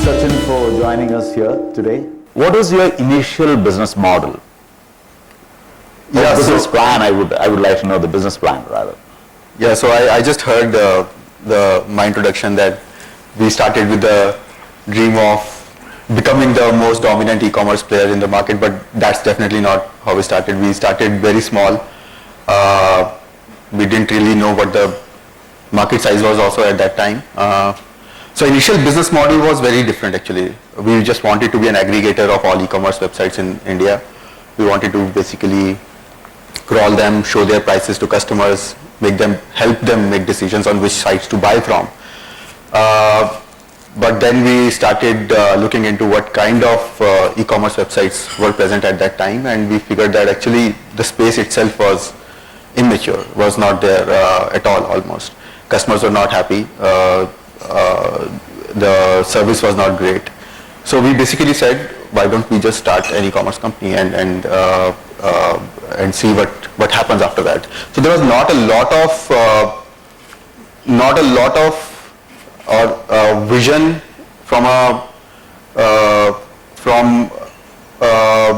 Sachin for joining us here today. What was your initial business model? Yeah, business plan. I would like to know the business plan rather. Yeah, so I just heard my introduction that we started with the dream of becoming the most dominant e-commerce player in the market, but that's definitely not how we started. We started very small. We didn't really know what the market size was also at that time. So initial business model was very different actually. We just wanted to be an aggregator of all e-commerce websites in India. We wanted to basically crawl them, show their prices to customers, help them make decisions on which sites to buy from. But then we started looking into what kind of e-commerce websites were present at that time, and we figured that actually the space itself was immature, was not there at all almost. Customers were not happy, the service was not great. So we basically said, why don't we just start an e-commerce company and see what happens after that. So there was not a lot of vision from a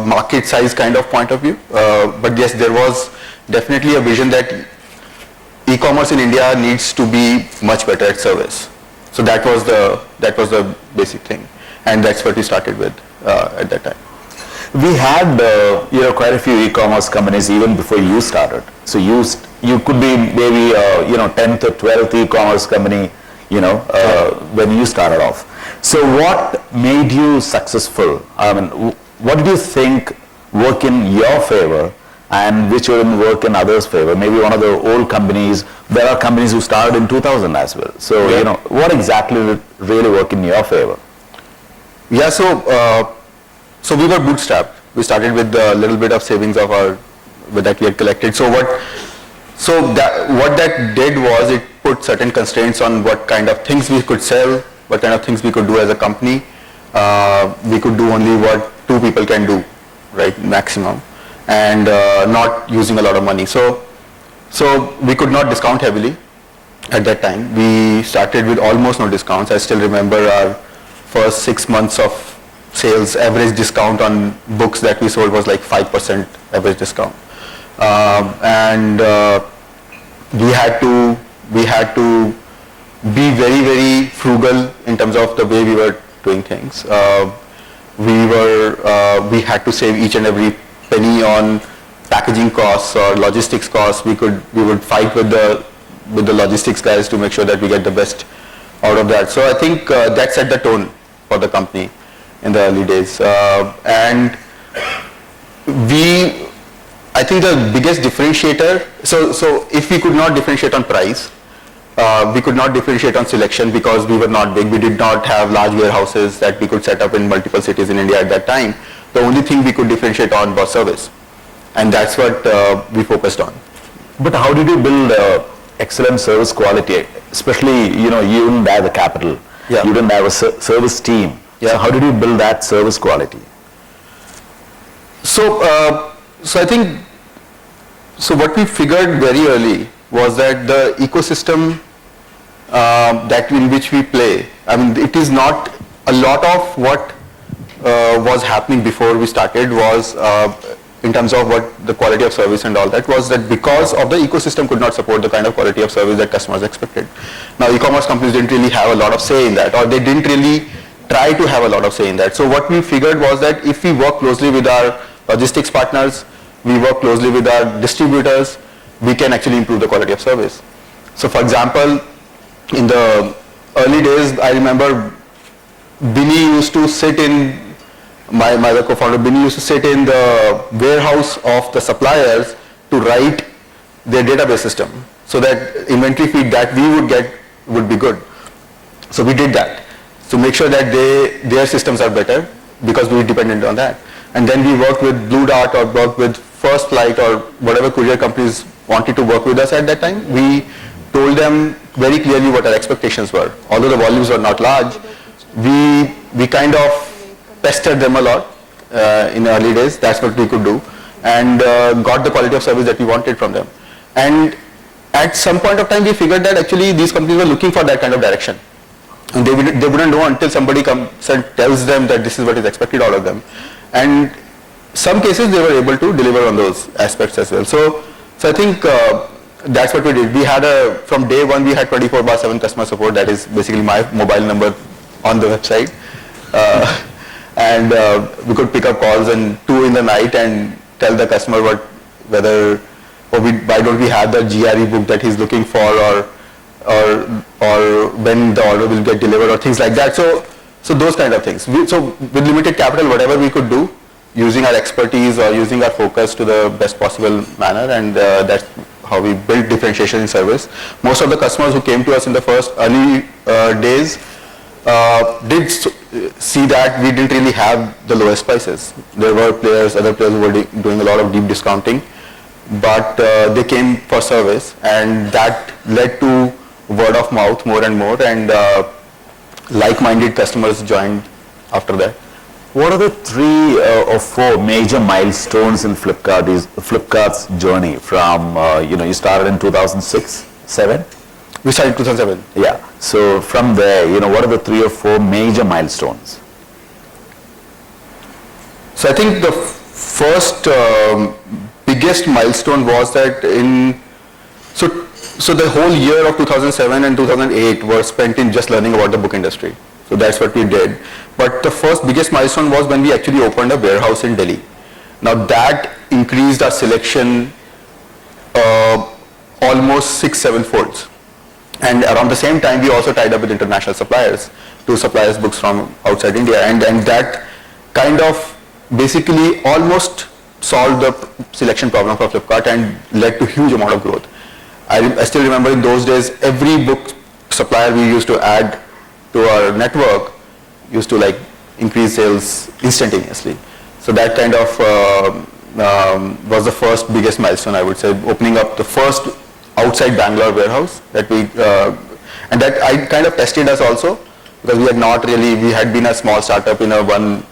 market size kind of point of view, but yes, there was definitely a vision that e-commerce in India needs to be much better at service. So that was the basic thing, and that's what we started with at that time. We had quite a few e-commerce companies even before you started. So you could be maybe 10th or 12th e-commerce company when you started off. So what made you successful? I mean, what did you think worked in your favor and which wouldn't work in others' favor? Maybe one of the old companies, there are companies who started in 2000 as well. So, yeah. What exactly did really work in your favor? Yeah, so we were bootstrapped. We started with a little bit of savings that we had collected. So what that did was it put certain constraints on what kind of things we could sell, what kind of things we could do as a company. We could do only what two people can do, right, maximum, and not using a lot of money. So we could not discount heavily at that time. We started with almost no discounts. I still remember our first 6 months of sales, average discount on books that we sold was like 5% average discount. And we had to be very, very frugal in terms of the way we were doing things. We had to save each and every penny on packaging costs or logistics costs. We would fight with the logistics guys to make sure that we get the best out of that. So I think that set the tone for the company in the early days. And I think the biggest differentiator, so if we could not differentiate on price, we could not differentiate on selection because we were not big. We did not have large warehouses that we could set up in multiple cities in India at that time. The only thing we could differentiate on was service. And that's what we focused on. But how did you build excellent service quality? Especially, you didn't have the capital. Yeah. You didn't have a service team. Yeah. So how did you build that service quality? So I think, so what we figured very early was that the ecosystem that in which we play, I mean, it is not a lot of what was happening before we started was in terms of what the quality of service and all that was that because of the ecosystem could not support the kind of quality of service that customers expected. Now e-commerce companies didn't really have a lot of say in that, or they didn't really try to have a lot of say in that. So what we figured was that if we work closely with our logistics partners, we work closely with our distributors, we can actually improve the quality of service. So for example, in the early days, I remember Binny used to sit in, my co-founder Binny used to sit in the warehouse of the suppliers to write their database system so that inventory feed that we would get would be good. So we did that to make sure that their systems are better because we were dependent on that. And then we worked with Blue Dart or worked with First Flight or whatever courier companies wanted to work with us at that time. We told them very clearly what our expectations were. Although the volumes were not large, we kind of pestered them a lot in the early days. That's what we could do, and got the quality of service that we wanted from them. And at some point of time, we figured that actually these companies were looking for that kind of direction. And they wouldn't know until somebody comes and tells them that this is what is expected out of them. And some cases they were able to deliver on those aspects as well. So I think that's what we did. We had from day one we had 24/7 customer support. That is basically my mobile number on the website. And we could pick up calls and 2 in the night and tell the customer why don't we have the GRE book that he's looking for, or when the order will get delivered, or things like that. So those kind of things. So with limited capital, whatever we could do, using our expertise or using our focus to the best possible manner, and that's how we built differentiation in service. Most of the customers who came to us in the first early days did see that we didn't really have the lowest prices. There were other players who were doing a lot of deep discounting, but they came for service, and that led to word of mouth more and more, and like-minded customers joined after that. What are the 3 or 4 major milestones in Flipkart's journey from, you started in 2006, 7? We started in 2007. Yeah. So from there, what are the 3 or 4 major milestones? So I think the first biggest milestone was that so the whole year of 2007 and 2008 were spent in just learning about the book industry. So that's what we did. But the first biggest milestone was when we actually opened a warehouse in Delhi. Now that increased our selection almost 6-7 folds. And around the same time, we also tied up with international suppliers to supply us books from outside India. And that kind of basically almost solved the selection problem for Flipkart and led to huge amount of growth. I still remember in those days, every book supplier we used to add to our network used to increase sales instantaneously. So that kind of was the first biggest milestone, I would say, opening up the first outside Bangalore warehouse that and that I kind of tested us also, because we had been a small startup in a one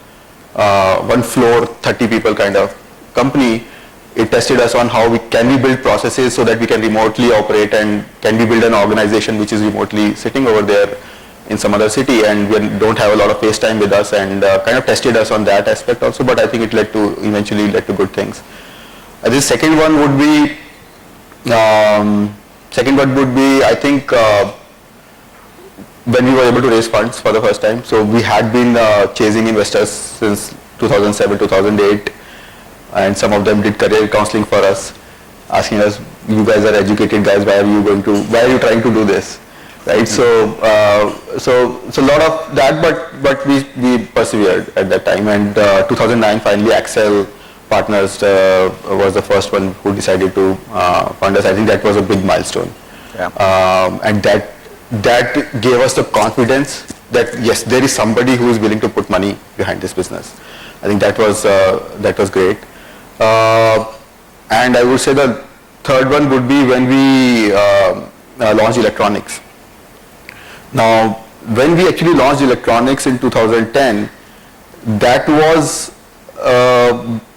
floor, 30 people kind of company. It tested us on how can we build processes so that we can remotely operate, and can we build an organization which is remotely sitting over there in some other city, and we don't have a lot of face time with us, and kind of tested us on that aspect also. But I think it eventually led to good things. The second one would be I think when we were able to raise funds for the first time. So we had been chasing investors since 2007, 2008. And some of them did career counseling for us, asking us, you guys are educated guys, why are you trying to do this, right? So a lot of that, but we persevered at that time. And 2009 finally Accel Partners was the first one who decided to fund us. I think that was a big milestone. Yeah. And that gave us the confidence that yes, there is somebody who is willing to put money behind this business. I think that was great. And I would say the third one would be when we launched electronics. Now, when we actually launched electronics in 2010, that was,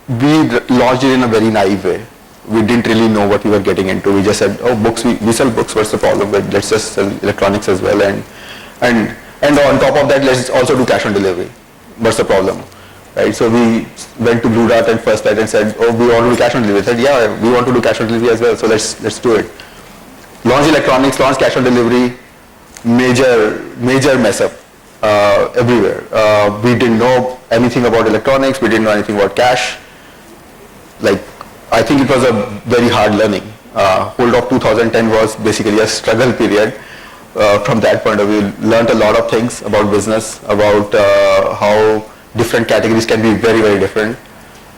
we launched it in a very naive way. We didn't really know what we were getting into. We just said, oh, books, we sell books, what's the problem? But let's just sell electronics as well. And on top of that, let's also do cash on delivery. What's the problem? Right, so we went to Blue Dart and First Light and said, oh, we want to do cash on delivery. I said, yeah, we want to do cash on delivery as well, so let's do it. Launch electronics, launch cash on delivery, major mess up everywhere. We didn't know anything about electronics, we didn't know anything about cash. I think it was a very hard learning. Whole of 2010 was basically a struggle period. From that point of view, learned a lot of things about business, about how different categories can be very, very different.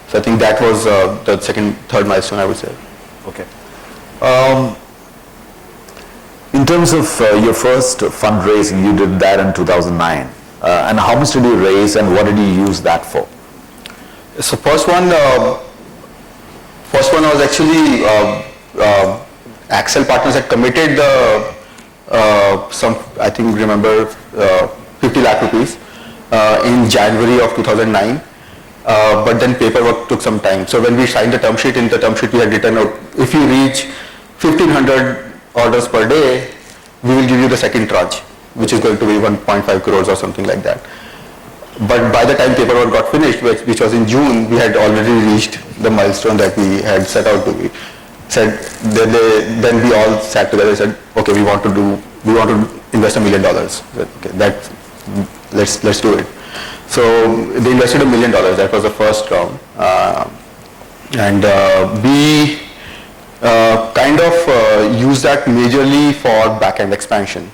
So I think that was the third milestone, I would say. Okay. In terms of your first fundraising, you did that in 2009. And how much did you raise and what did you use that for? So first one was actually Accel Partners had committed I think remember 50 lakh rupees. In January of 2009, but then paperwork took some time. So when we signed the term sheet, in the term sheet we had written out, if you reach 1500 orders per day, we will give you the second tranche. which is going to be 1.5 crores or something like that. But by the time paperwork got finished, which was in June, we had already reached the milestone that we had set out to be. Then we all sat together and said, okay, we want to invest $1 million. Okay, let's do it. So they invested $1 million. That was the first round, and we kind of use that majorly for back-end expansion,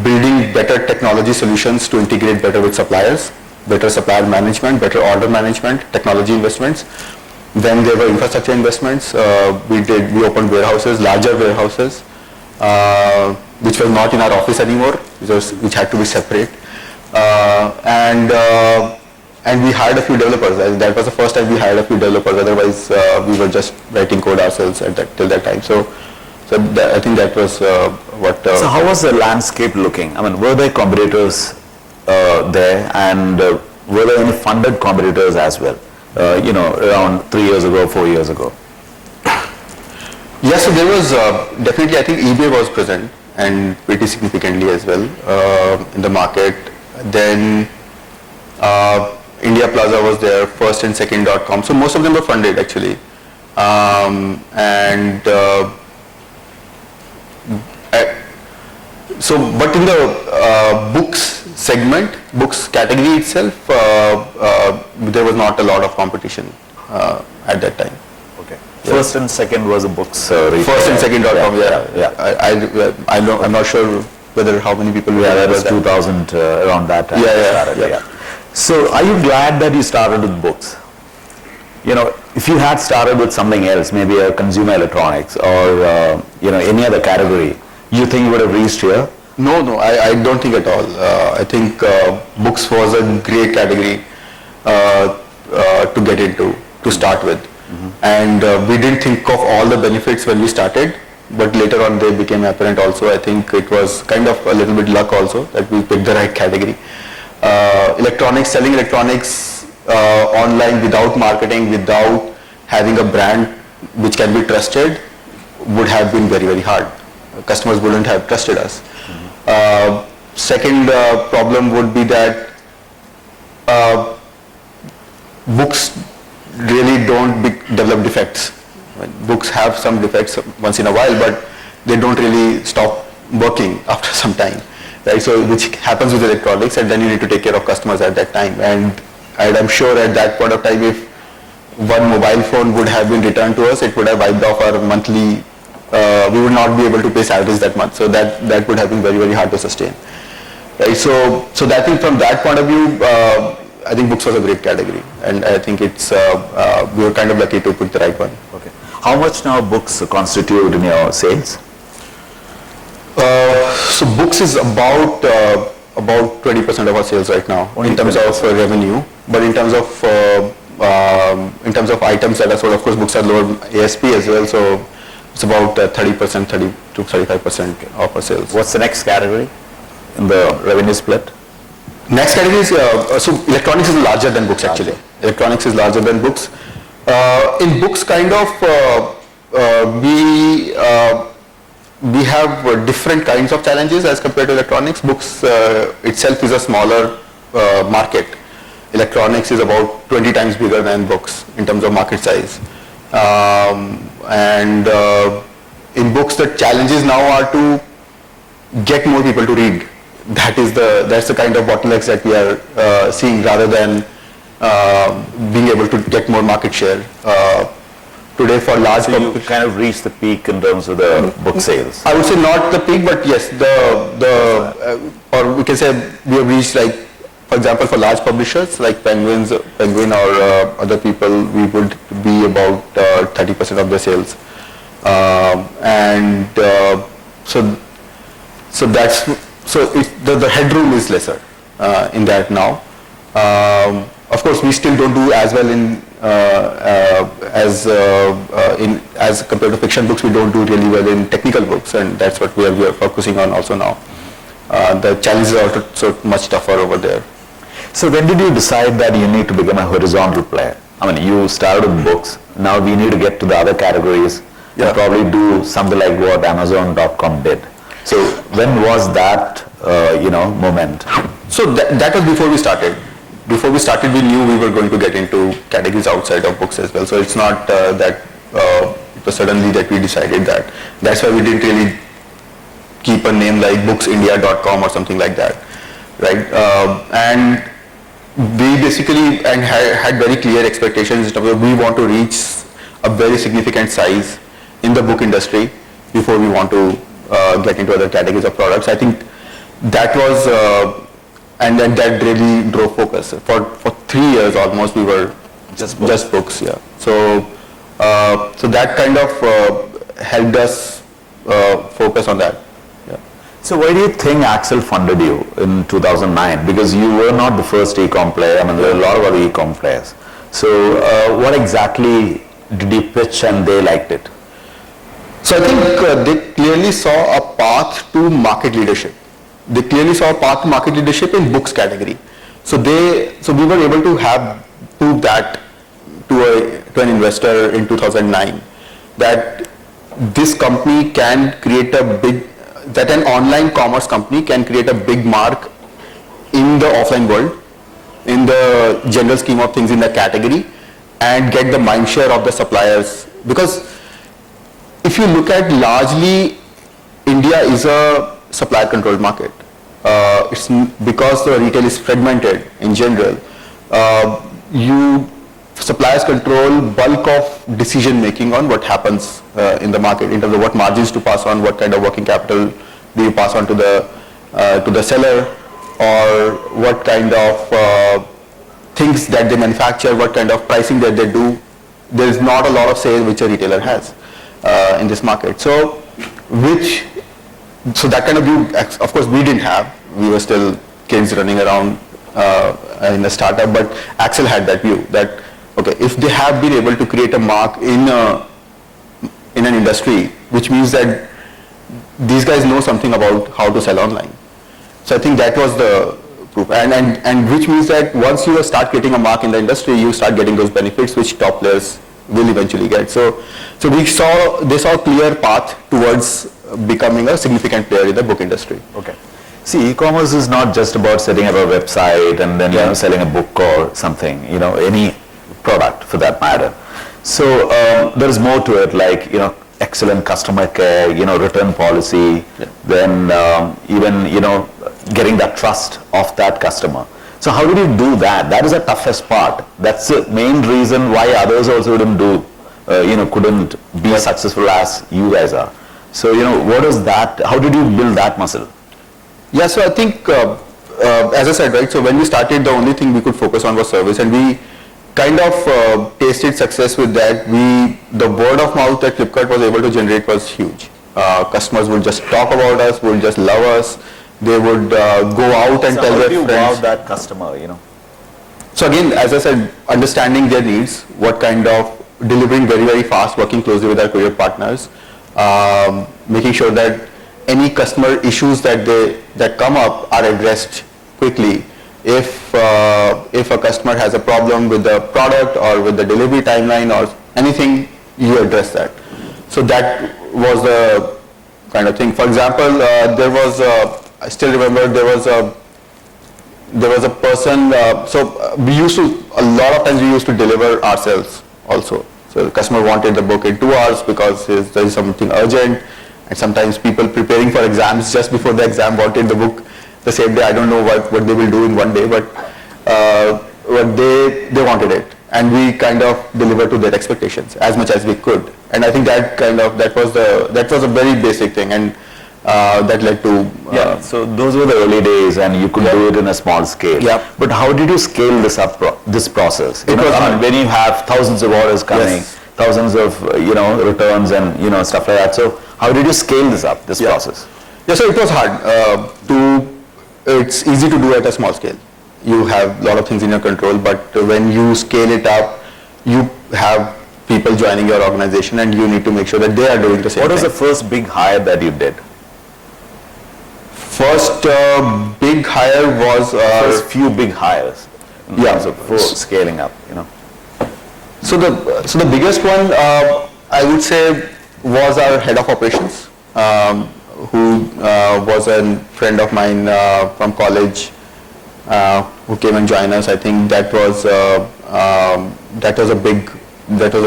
building better technology solutions to integrate better with suppliers, better supplier management, better order management, technology investments. Then there were infrastructure investments. We opened warehouses, larger warehouses, which were not in our office anymore, which had to be separate. And we hired a few developers. That was the first time we hired a few developers. Otherwise, we were just writing code ourselves till that time. So I think that was what. So how was the landscape looking? I mean, were there competitors there, and were there any funded competitors as well? Around 3 years ago, 4 years ago. Yes, so there was definitely. I think eBay was present, and pretty significantly as well in the market. Then India Plaza was there, first and second.com. So most of them were funded actually, but in the books segment, books category itself, there was not a lot of competition at that time. Okay. First and second was the books. First and second.com. Yeah. I'm not sure whether how many people were there. That was 2000 around that time. Yeah. So are you glad that you started with books? If you had started with something else, maybe a consumer electronics or any other category, you think you would have reached here? No, I don't think at all. I think books was a great category to get into, to start with. Mm-hmm. And we didn't think of all the benefits when we started, but later on they became apparent also. I think it was kind of a little bit luck also that we picked the right category. Selling electronics online without marketing, without having a brand which can be trusted would have been very, very hard. Customers wouldn't have trusted us. Second problem would be that books really don't develop defects. Books have some defects once in a while, but they don't really stop working after some time, right? So which happens with electronics, and then you need to take care of customers at that time. And I'm sure at that point of time, if one mobile phone would have been returned to us, it would have wiped off our monthly. We would not be able to pay salaries that month, so that would have been very, very hard to sustain, right? So I think from that point of view, I think books was a great category, and I think it's we were kind of lucky to pick the right one. Okay. How much now books constitute in your sales? So books is about 20% of our sales right now in terms of revenue, but in terms of items that are sold, of course, books are lower ASP as well, so it's about 30%, 30 to 35% of our sales. What's the next category in the revenue split? Next category is, so electronics is larger than books actually. Electronics is larger than books. In books kind of, we have different kinds of challenges as compared to electronics. Books itself is a smaller market. Electronics is about 20 times bigger than books in terms of market size. In books, the challenges now are to get more people to read. That's the kind of bottlenecks that we are seeing, rather than being able to get more market share. Today for large... So you kind of reached the peak in terms of the book sales? I would say not the peak, but yes, or we can say we have reached, like, for example, for large publishers like Penguin or other people, we would be about 30% of their sales. The headroom is lesser in that now. Of course, we still don't do as well as compared to fiction books. We don't do really well in technical books, and that's what we are focusing on also now. The challenges are also much tougher over there. So when did you decide that you need to become a horizontal player? I mean, you started with books. Now we need to get to the other categories and probably do something like what Amazon.com did. So when was that, moment? So that was before we started. Before we started, we knew we were going to get into categories outside of books as well. So it's not that it was suddenly that we decided that. That's why we didn't really keep a name like booksindia.com or something like that, right? And we basically had very clear expectations in terms of we want to reach a very significant size in the book industry before we want to get into other categories of products. I think that was, and then that really drove focus. For 3 years almost we were just books, yeah. So that kind of helped us focus on that. Yeah. So why do you think Axel funded you in 2009? Because you were not the first e-com player. I mean, there are a lot of other e-com players. So what exactly did you pitch and they liked it? So I think they clearly saw a path to market leadership. They clearly saw a path to market leadership in books category. So we were able to prove that to an investor in 2009 that this company can create that an online commerce company can create a big mark in the offline world, in the general scheme of things in the category, and get the mind share of the suppliers. Because if you look at largely, India is a supplier controlled market. It's because the retail is fragmented in general. Suppliers control bulk of decision making on what happens in the market in terms of what margins to pass on, what kind of working capital do you pass on to the seller, or what kind of things that they manufacture, what kind of pricing that they do. There is not a lot of say which a retailer has in this market. So that kind of view, of course, we didn't have. We were still kids running around in a startup, but Axel had that view that, okay, if they have been able to create a mark in an industry, which means that these guys know something about how to sell online. So I think that was the proof, and which means that once you start getting a mark in the industry, you start getting those benefits which top players will eventually get. So they saw a clear path towards becoming a significant player in the book industry. Okay. See, e-commerce is not just about setting up a website and then selling a book or something, any product for that matter. So there is more to it, like excellent customer care, return policy, then even getting that trust of that customer. So how did you do that? That is the toughest part. That's the main reason why others also couldn't be successful as you guys are. So what is that? How did you build that muscle? Yeah, so I think as I said, right, so when we started, the only thing we could focus on was service, and we kind of tasted success with that. The word of mouth that Flipkart was able to generate was huge. Customers would just talk about us, would just love us. They would go out and tell their friends. How do you wow that customer, So again, as I said, understanding their needs, what kind of delivering very, very fast, working closely with our courier partners, making sure that any customer issues that come up are addressed quickly. If a customer has a problem with the product or with the delivery timeline or anything, you address that. So that was the kind of thing. For example, I still remember there was a person. A lot of times we used to deliver ourselves also. So the customer wanted the book in 2 hours because there is something urgent, and sometimes people preparing for exams just before the exam wanted the book the same day. I don't know what they will do in one day, but they wanted it, and we kind of delivered to their expectations as much as we could. And I think that was a very basic thing, and that led to so those were the early days, and you could do it in a small scale. Yeah. But how did you scale this up? This process? When you have thousands of orders coming, thousands of returns and stuff like that. So how did you scale this up? This process? Yeah, so it was hard. It's easy to do at a small scale. You have a lot of things in your control, but when you scale it up, you have people joining your organization, and you need to make sure that they are doing the same thing. What was the first big hire that you did? First big hire was first few big hires. For scaling up, So the biggest one I would say was our head of operations. who was a friend of mine from college, who came and joined us. I think that was a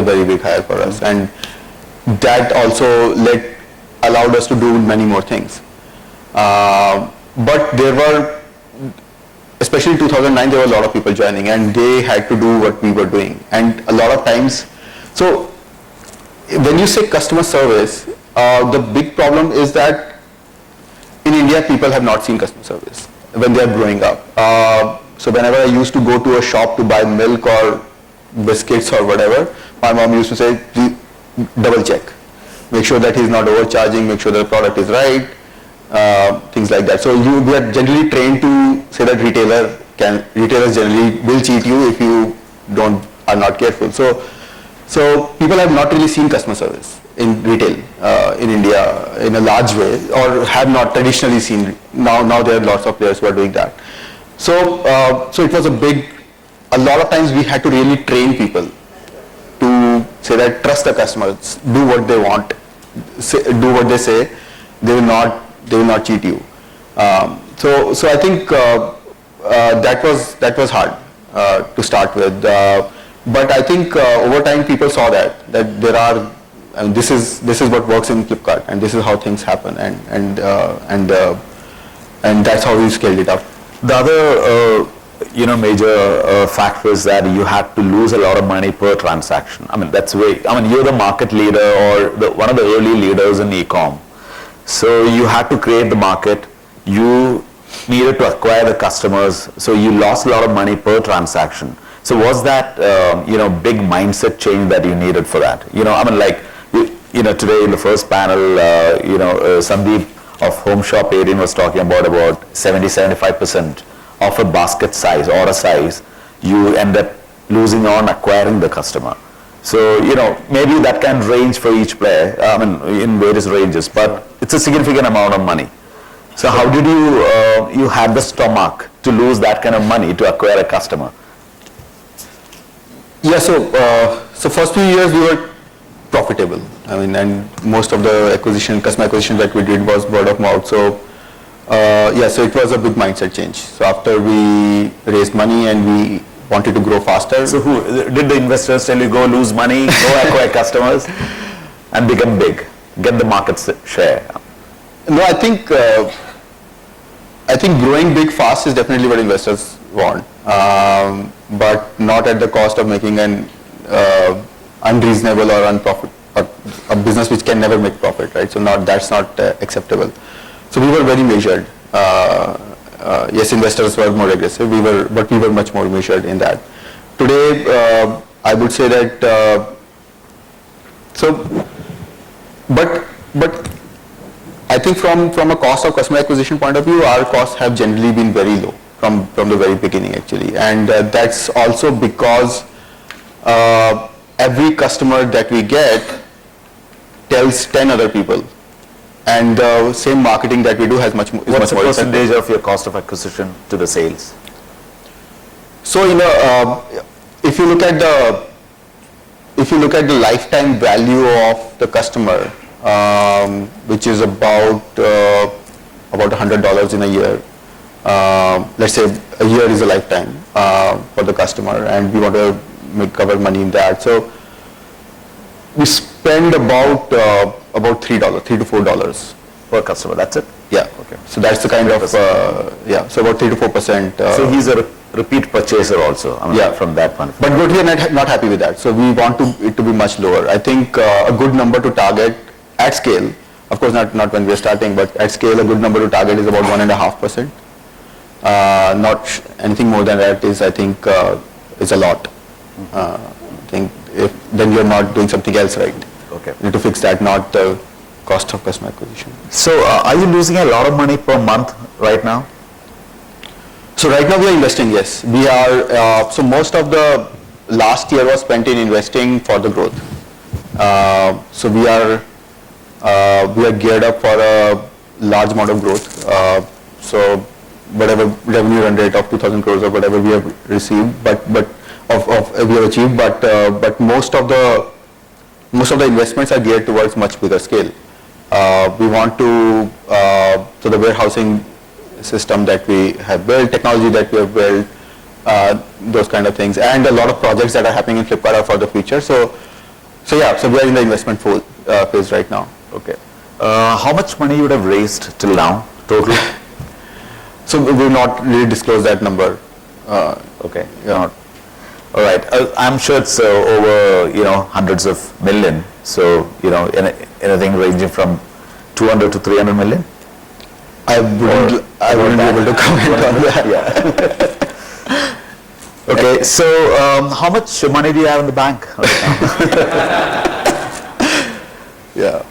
very big hire for us, and that also allowed us to do many more things. But there were, especially in 2009, there were a lot of people joining, and they had to do what we were doing. And a lot of times, so when you say customer service, the big problem is that in India, people have not seen customer service when they are growing up. So whenever I used to go to a shop to buy milk or biscuits or whatever, my mom used to say, "Please double check. Make sure that he's not overcharging, make sure the product is right," things like that. So we are generally trained to say that retailers generally will cheat you if you are not careful. So people have not really seen customer service in retail in India in a large way, or have not traditionally seen. Now there are lots of players who are doing that. So it was a lot of times we had to really train people to say that trust the customers, do what they want, do what they say, they will not cheat you. So I think that was hard to start with. But I think over time people saw that there are, and this is what works in Flipkart, and this is how things happen, and that's how we scaled it up. The other major factor is that you had to lose a lot of money per transaction. I mean, you're the market leader, or one of the early leaders in e-com. So you had to create the market, you needed to acquire the customers, so you lost a lot of money per transaction. So was that big mindset change that you needed for that? Today in the first panel, Sandeep of Home Shop 18 was talking about 70-75% of a basket size or a size you end up losing on acquiring the customer. So maybe that can range for each player, in various ranges, but it's a significant amount of money. So how did you had the stomach to lose that kind of money to acquire a customer? Yeah, so first few years we were profitable. And most of the customer acquisition that we did was word of mouth. So so it was a big mindset change. So after we raised money and we wanted to grow faster. So did the investors tell you go lose money, go acquire customers, and become big, get the market share? No, I think growing big fast is definitely what investors want, but not at the cost of making an unreasonable or unprofit, or a business which can never make profit, right? So that's not acceptable. So we were very measured. Yes, investors were more aggressive. But we were much more measured in that. Today, I would say that. But I think from a cost of customer acquisition point of view, our costs have generally been very low from the very beginning, actually, and that's also because every customer that we get tells 10 other people. And the same marketing that we do has much more. What's the percentage of your cost of acquisition to the sales? So if you look at the lifetime value of the customer, which is about $100 in a year. Let's say a year is a lifetime for the customer, and we want to cover money in that. So we spend about $3 to $4 per customer. That's it? Yeah. Okay. So that's the kind of so about 3 to 4%. So he's a repeat purchaser also. From that point. But we are not happy with that. So we want it to be much lower. I think a good number to target at scale. Of course, not when we are starting, but at scale, a good number to target is about 1.5%. Not anything more than that is, I think, is a lot. I think then you're not doing something else right. Okay. You need to fix that, not the cost of customer acquisition. So are you losing a lot of money per month right now? So right now we are investing, yes. We are, so most of the last year was spent in investing for the growth. So we are geared up for a large amount of growth. So whatever revenue run rate of 2,000 crores or whatever we have received, but we have achieved, but most of the investments are geared towards much bigger scale. We want to, so the warehousing system that we have built, technology that we have built, those kind of things, and a lot of projects that are happening in Flipkart are for the future. So we are in the investment phase right now. Okay. How much money you would have raised till now, total? So we will not really disclose that number. Okay. Yeah. All right. I'm sure it's over, hundreds of million. So, anything ranging from 200 to 300 million? I wouldn't be able to comment on that. Yeah. Okay. So, how much money do you have in the bank right now? Yeah.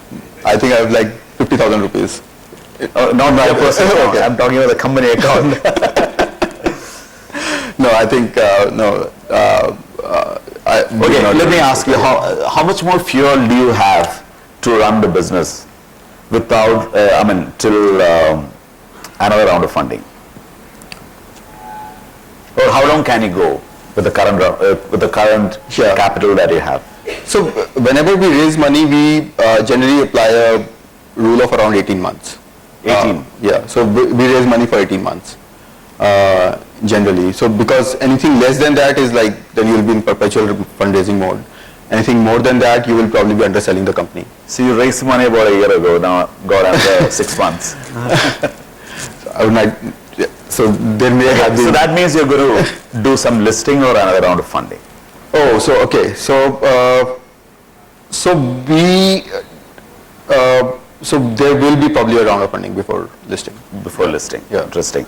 I think I have like 50,000 rupees. Not my personal account. Okay. I'm talking about the company account. No, I think, no. Okay, let me ask you, how much more fuel do you have to run the business without, till another round of funding? Or how long can you go with the current capital that you have? So whenever we raise money, we generally apply a rule of around 18 months. 18? Yeah, so we raise money for 18 months. Generally. So because anything less than that is like, then you will be in perpetual fundraising mode. Anything more than that, you will probably be underselling the company. So you raised money about a year ago, now got after 6 months. So there may have been. So that means you're going to do some listing or another round of funding. Oh, so okay. So there will be probably a round of funding before listing. Before listing. Yeah. Interesting.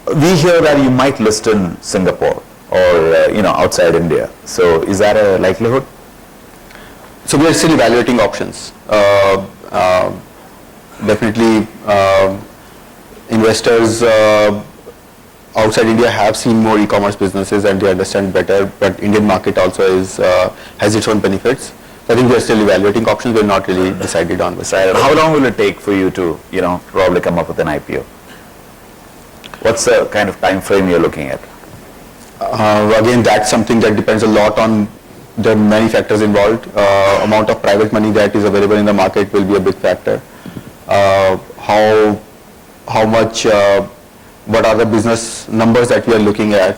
We hear that you might list in Singapore or outside India. So is that a likelihood? So we are still evaluating options. Definitely, investors outside India have seen more e-commerce businesses and they understand better. But Indian market also has its own benefits. I think we are still evaluating options. We're not really decided on. How long will it take for you to probably come up with an IPO? What's the kind of time frame you're looking at? Again, that's something that depends a lot on the many factors involved. Amount of private money that is available in the market will be a big factor. How much, what are the business numbers that we are looking at,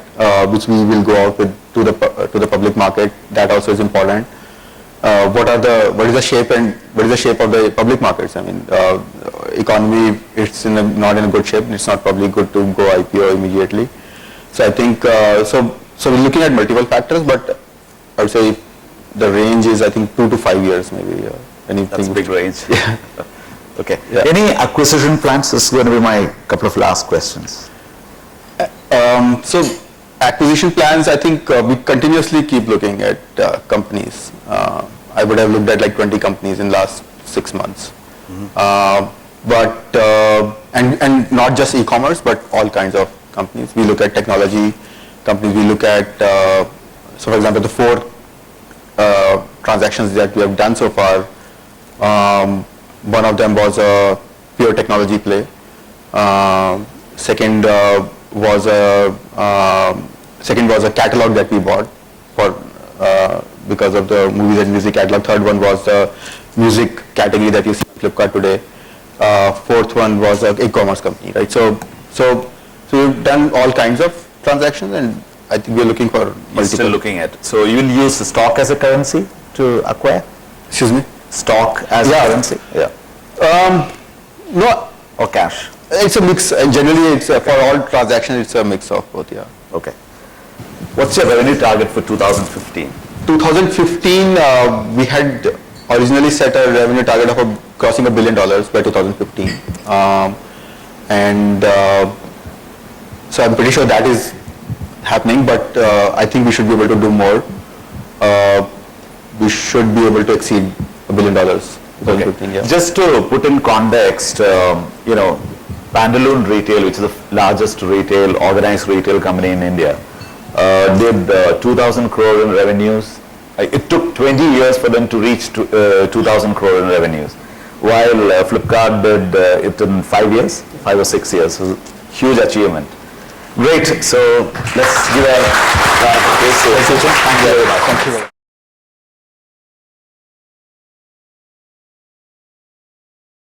which we will go out with to the public market. That also is important. What is the shape of the public markets? I mean, economy, it's not in a good shape. It's not probably good to go IPO immediately. So I think so we're looking at multiple factors, but I would say the range is 2 to 5 years maybe. That's a big range. Yeah. Okay. Yeah. Any acquisition plans? This is going to be my couple of last questions. So acquisition plans, I think we continuously keep looking at companies. I would have looked at like 20 companies in last 6 months. But and not just e-commerce, but all kinds of companies. We look at technology companies. We look at, so for example, the 4 transactions that we have done so far. One of them was a pure technology play. Second was a catalog that we bought for because of the movies and music catalog. Third one was the music category that you see on Flipkart today. Fourth one was an e-commerce company, right? So we've done all kinds of transactions, and I think we're looking for multiple. You're still looking at. So you will use the stock as a currency to acquire? Excuse me? Stock as a currency? Yeah. No. Or cash? It's a mix. Generally, it's for all transactions, it's a mix of both. Yeah. Okay. What's your revenue target for 2015? 2015, we had originally set a revenue target of crossing $1 billion by 2015, and so I'm pretty sure that is happening. But I think we should be able to do more. We should be able to exceed $1 billion. 2015, yeah. Just to put in context, Pantaloon Retail, which is the largest organized retail company in India, did 2,000 crore in revenues. It took 20 years for them to reach 2,000 crore in revenues, while Flipkart did it in 5 or 6 years. So huge achievement. Great. So let's give a case to Thank you very much. Thank you.